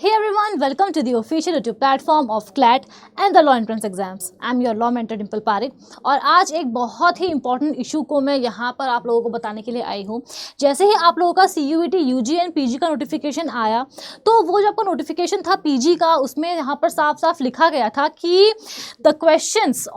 Hey everyone, welcome to the official YouTube platform of CLAT and the Law Entrance Exams. I'm your Law Mentor Dimple Pareek और आज एक बहुत ही important issue को मैं यहाँ पर आप लोगों को बताने के लिए आई हूँ। जैसे ही आप लोगों का CUET UG एंड PG का नोटिफिकेशन आया तो वो जो आपका नोटिफिकेशन था PG का, उसमें यहाँ पर साफ साफ लिखा गया था कि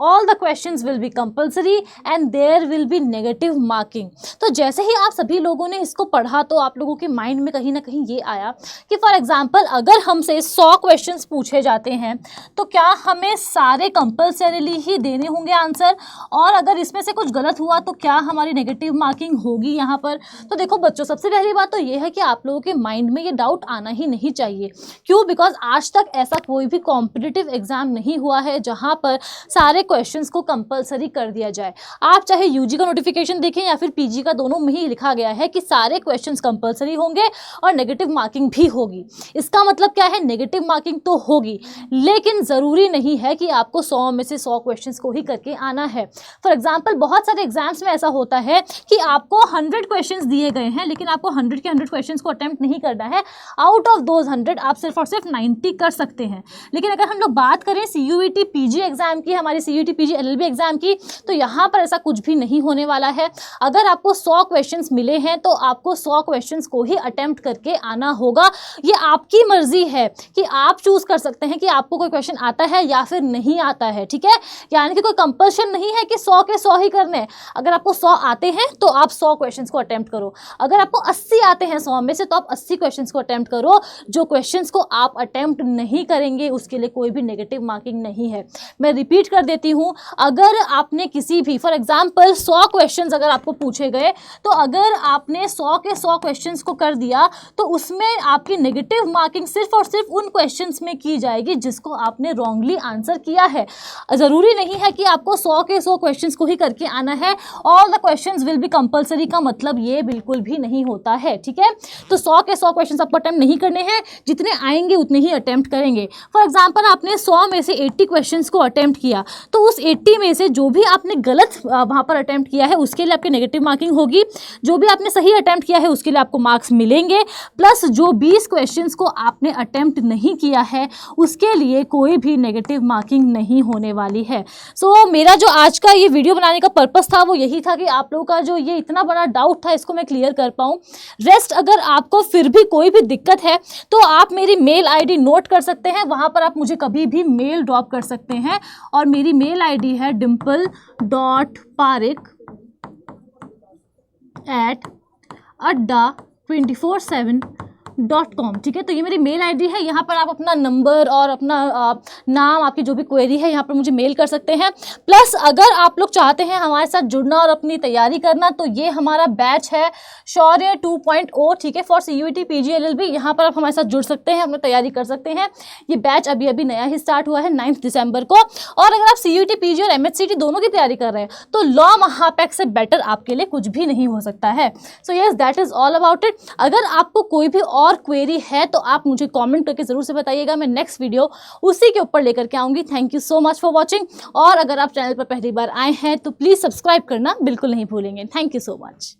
all the questions will be compulsory and there will be negative marking. तो जैसे ही आप सभी लोगों ने इसको पढ़ा तो आप लोगों के माइंड में कहीं ना कहीं ये आया कि फॉर एग्जाम्पल अगर हमसे 100 क्वेश्चंस पूछे जाते हैं तो क्या हमें सारे कंपल्सरीली ही देने होंगे आंसर, और अगर इसमें से कुछ गलत हुआ तो क्या हमारी नेगेटिव मार्किंग होगी यहाँ पर। तो देखो बच्चों, सबसे पहली बात तो ये है कि आप लोगों के माइंड में ये डाउट आना ही नहीं चाहिए। क्यों? बिकॉज आज तक ऐसा कोई भी कॉम्पिटिटिव एग्जाम नहीं हुआ है जहाँ पर सारे क्वेश्चंस को कंपल्सरी कर दिया जाए। आप चाहे यूजी का नोटिफिकेशन देखें या फिर पीजी का, दोनों में ही लिखा गया है कि सारे क्वेश्चंस कंपल्सरी होंगे और नेगेटिव मार्किंग भी होगी। इसका मतलब क्या है? नेगेटिव मार्किंग तो होगी, लेकिन ज़रूरी नहीं है कि आपको 100 में से 100 क्वेश्चंस को ही करके आना है। फॉर एग्जांपल बहुत सारे एग्जाम्स में ऐसा होता है कि आपको 100 क्वेश्चंस दिए गए हैं, लेकिन आपको 100 के 100 क्वेश्चंस को अटेम्प्ट नहीं करना है। आउट ऑफ दोज 100 आप सिर्फ और सिर्फ 90 कर सकते हैं। लेकिन अगर हम लोग बात करें CUET PG एग्जाम की, हमारी CUET PG LLB एग्जाम की, तो यहाँ पर ऐसा कुछ भी नहीं होने वाला है। अगर आपको 100 क्वेश्चंस मिले हैं तो आपको 100 क्वेश्चंस को ही अटेम्प्ट करके आना होगा। ये आपकी मर्जी है कि आप चूज कर सकते हैं कि आपको कोई क्वेश्चन आता है या फिर नहीं आता है। ठीक है, यानी कि कोई कंपल्शन नहीं है कि 100 के 100 ही करने हैं। अगर आपको 100 आते हैं तो आप 100 क्वेश्चंस को अटेम्प्ट करो। अगर आपको 80 आते हैं 100 में से तो आप 80 क्वेश्चंस को अटेम्प्ट करो। जो क्वेश्चंस को आप अटेम्प्ट नहीं करेंगे उसके लिए कोई भी नेगेटिव मार्किंग नहीं है। मैं रिपीट कर देती हूँ, अगर आपने किसी भी फॉर एग्जाम्पल 100 क्वेश्चंस अगर आपको पूछे गए तो अगर आपने 100 के 100 क्वेश्चंस को कर दिया तो उसमें आपकी नेगेटिव मार्किंग सिर्फ और सिर्फ उन क्वेश्चंस में की जाएगी जिसको आपने रॉन्गली आंसर किया है। ज़रूरी नहीं है कि आपको 100 के 100 क्वेश्चंस को ही करके आना है। All the questions will be compulsory का मतलब ये बिल्कुल भी नहीं होता है। ठीक है, तो 100 के 100 क्वेश्चंस आपको अटेम्प्ट नहीं करने हैं, जितने आएंगे उतने ही अटेम्प्ट करेंगे। फॉर एग्जाम्पल आपने 100 में से 80 क्वेश्चंस को अटेम्प्ट किया तो उस 80 में से जो भी आपने गलत वहाँ पर अटेम्प्ट किया है उसके लिए आपकी नेगेटिव मार्किंग होगी। जो भी आपने सही अटेम्प्ट किया है उसके लिए आपको मार्क्स मिलेंगे, प्लस जो 20 क्वेश्चंस को आपने अटेम्प्ट नहीं किया है उसके लिए कोई भी नेगेटिव मार्किंग नहीं होने वाली है। सो मेरा जो आज का ये वीडियो बनाने का पर्पस था वो यही था कि आप लोगों का जो ये इतना बड़ा डाउट था इसको मैं क्लियर कर पाऊँ। रेस्ट अगर आपको फिर भी कोई भी दिक्कत है तो आप मेरी मेल ID नोट कर सकते हैं, वहाँ पर आप मुझे कभी भी मेल ड्रॉप कर सकते हैं। और मेरी मेल ID है dimple.parik@adda247.com। ठीक है, तो ये मेरी मेल ID है। यहाँ पर आप अपना नंबर और अपना नाम, आपकी जो भी क्वेरी है यहाँ पर मुझे मेल कर सकते हैं। प्लस अगर आप लोग चाहते हैं हमारे साथ जुड़ना और अपनी तैयारी करना तो ये हमारा बैच है शौर्य 2.0। ठीक है, फॉर CUET PG LLB। यहाँ पर आप हमारे साथ जुड़ सकते हैं, अपनी तैयारी कर सकते हैं। ये बैच अभी अभी नया ही स्टार्ट हुआ है 9 दिसंबर को। और अगर आप CUET PG और MHCT दोनों की तैयारी कर रहे हैं तो लॉ महापैक से बेटर आपके लिए कुछ भी नहीं हो सकता है। So yes, that is all about it. अगर आपको कोई भी और क्वेरी है तो आप मुझे कमेंट करके जरूर से बताइएगा। मैं नेक्स्ट वीडियो उसी के ऊपर लेकर के आऊंगी। Thank you so much for watching. और अगर आप चैनल पर पहली बार आए हैं तो प्लीज़ सब्सक्राइब करना बिल्कुल नहीं भूलेंगे। Thank you so much.